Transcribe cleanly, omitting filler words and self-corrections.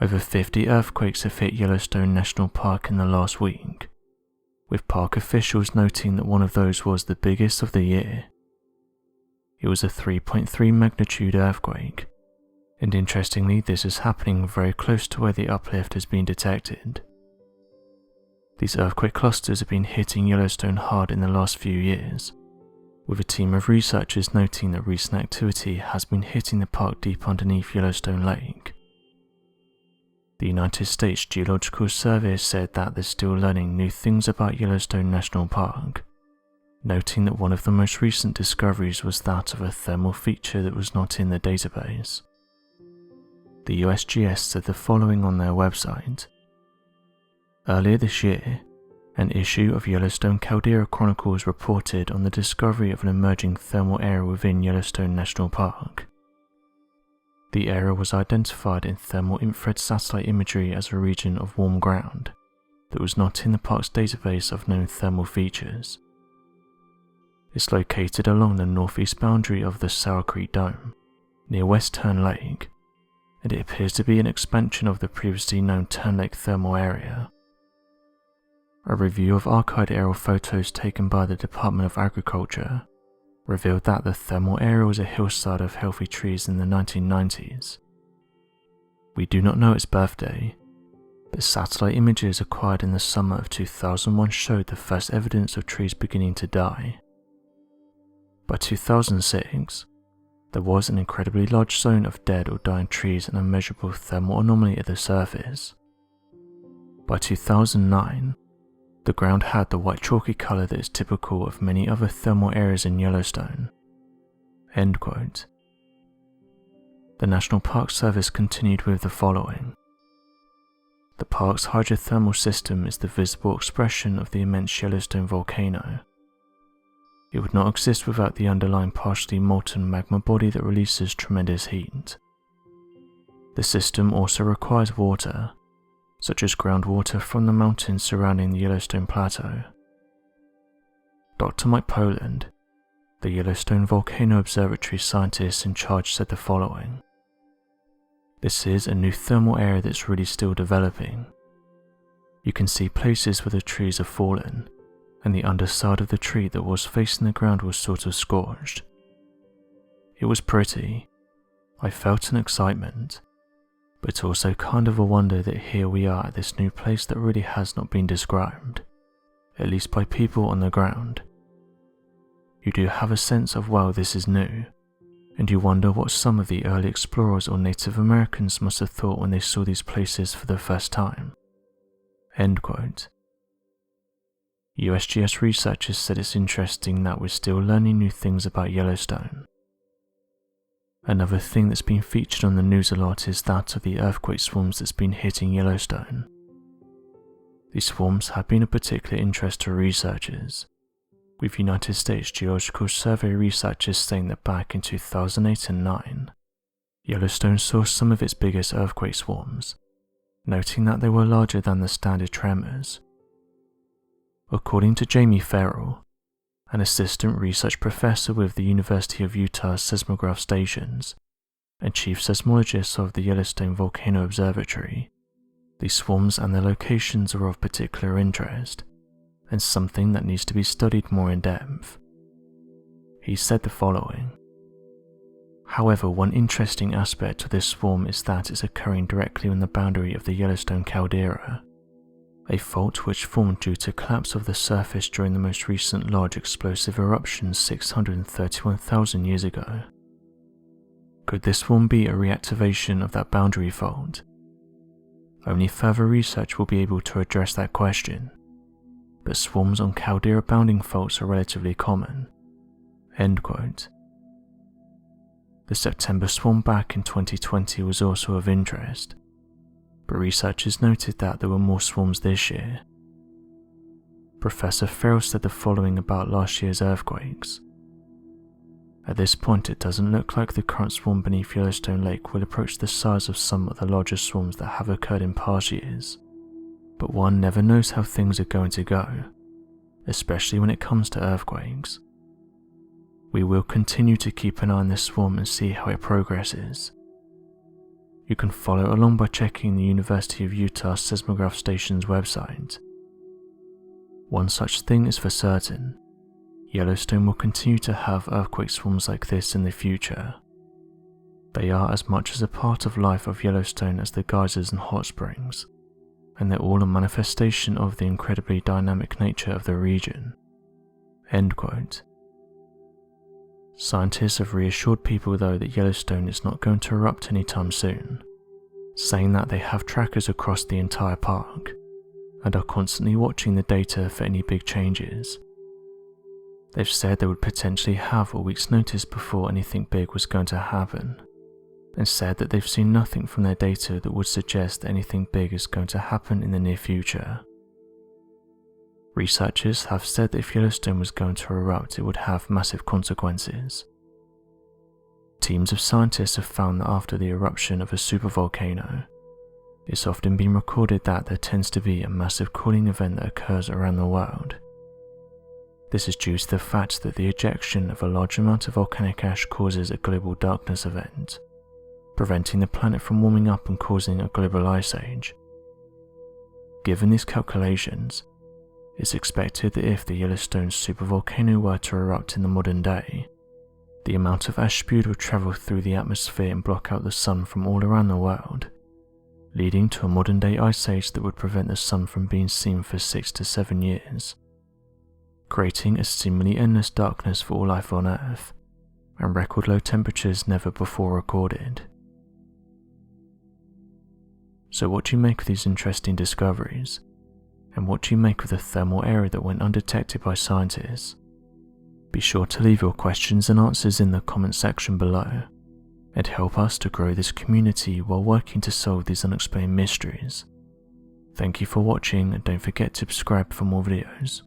Over 50 earthquakes have hit Yellowstone National Park in the last week, with park officials noting that one of those was the biggest of the year. It was a 3.3 magnitude earthquake, and interestingly this is happening very close to where the uplift has been detected. These earthquake clusters have been hitting Yellowstone hard in the last few years, with a team of researchers noting that recent activity has been hitting the park deep underneath Yellowstone Lake. The United States Geological Survey said that they're still learning new things about Yellowstone National Park, noting that one of the most recent discoveries was that of a thermal feature that was not in the database. The USGS said the following on their website. Earlier this year, an issue of Yellowstone Caldera Chronicles reported on the discovery of an emerging thermal area within Yellowstone National Park. The area was identified in thermal infrared satellite imagery as a region of warm ground that was not in the park's database of known thermal features. It's located along the northeast boundary of the Sour Creek Dome, near West Turn Lake, and it appears to be an expansion of the previously known Turn Lake thermal area. A review of archived aerial photos taken by the Department of Agriculture revealed that the thermal area was a hillside of healthy trees in the 1990s. We do not know its birthday, but satellite images acquired in the summer of 2001 showed the first evidence of trees beginning to die. By 2006, there was an incredibly large zone of dead or dying trees and a measurable thermal anomaly at the surface. By 2009, the ground had the white chalky colour that is typical of many other thermal areas in Yellowstone." End quote. The National Park Service continued with the following. The park's hydrothermal system is the visible expression of the immense Yellowstone volcano. It would not exist without the underlying partially molten magma body that releases tremendous heat. The system also requires water, such as groundwater from the mountains surrounding the Yellowstone Plateau. Dr. Mike Poland, the Yellowstone Volcano Observatory scientist in charge, said the following. "This is a new thermal area that's really still developing. You can see places where the trees have fallen, and the underside of the tree that was facing the ground was sort of scorched. It was pretty. I felt an excitement, but also kind of a wonder that here we are at this new place that really has not been described, at least by people on the ground. You do have a sense of, wow, this is new, and you wonder what some of the early explorers or Native Americans must have thought when they saw these places for the first time." End quote. USGS researchers said it's interesting that we're still learning new things about Yellowstone. Another thing that's been featured on the news a lot is that of the earthquake swarms that's been hitting Yellowstone. These swarms have been of particular interest to researchers, with United States Geological Survey researchers saying that back in 2008 and 2009, Yellowstone saw some of its biggest earthquake swarms, noting that they were larger than the standard tremors. According to Jamie Farrell, an assistant research professor with the University of Utah's seismograph stations and chief seismologist of the Yellowstone Volcano Observatory, these swarms and their locations are of particular interest and something that needs to be studied more in depth. He said the following. "However, one interesting aspect of this swarm is that it's occurring directly on the boundary of the Yellowstone caldera, a fault which formed due to collapse of the surface during the most recent large explosive eruption 631,000 years ago. Could this swarm be a reactivation of that boundary fault? Only further research will be able to address that question, but swarms on caldera-bounding faults are relatively common." End quote. The September swarm back in 2020 was also of interest, but researchers noted that there were more swarms this year. Professor Farrell said the following about last year's earthquakes. "At this point, it doesn't look like the current swarm beneath Yellowstone Lake will approach the size of some of the larger swarms that have occurred in past years, but one never knows how things are going to go, especially when it comes to earthquakes. We will continue to keep an eye on this swarm and see how it progresses. You can follow along by checking the University of Utah Seismograph Station's website. One such thing is for certain: Yellowstone will continue to have earthquake swarms like this in the future. They are as much as a part of life of Yellowstone as the geysers and hot springs, and they're all a manifestation of the incredibly dynamic nature of the region." End quote. Scientists have reassured people though that Yellowstone is not going to erupt anytime soon, saying that they have trackers across the entire park and are constantly watching the data for any big changes. They've said they would potentially have a week's notice before anything big was going to happen, and said that they've seen nothing from their data that would suggest that anything big is going to happen in the near future. Researchers have said that if Yellowstone was going to erupt, it would have massive consequences. Teams of scientists have found that after the eruption of a supervolcano, it's often been recorded that there tends to be a massive cooling event that occurs around the world. This is due to the fact that the ejection of a large amount of volcanic ash causes a global darkness event, preventing the planet from warming up and causing a global ice age. Given these calculations, it's expected that if the Yellowstone supervolcano were to erupt in the modern day, the amount of ash spewed would travel through the atmosphere and block out the sun from all around the world, leading to a modern day ice age that would prevent the sun from being seen for 6 to 7 years, creating a seemingly endless darkness for all life on Earth, and record low temperatures never before recorded. So what do you make of these interesting discoveries? And what do you make of the thermal area that went undetected by scientists? Be sure to leave your questions and answers in the comment section below, and help us to grow this community while working to solve these unexplained mysteries. Thank you for watching, and don't forget to subscribe for more videos.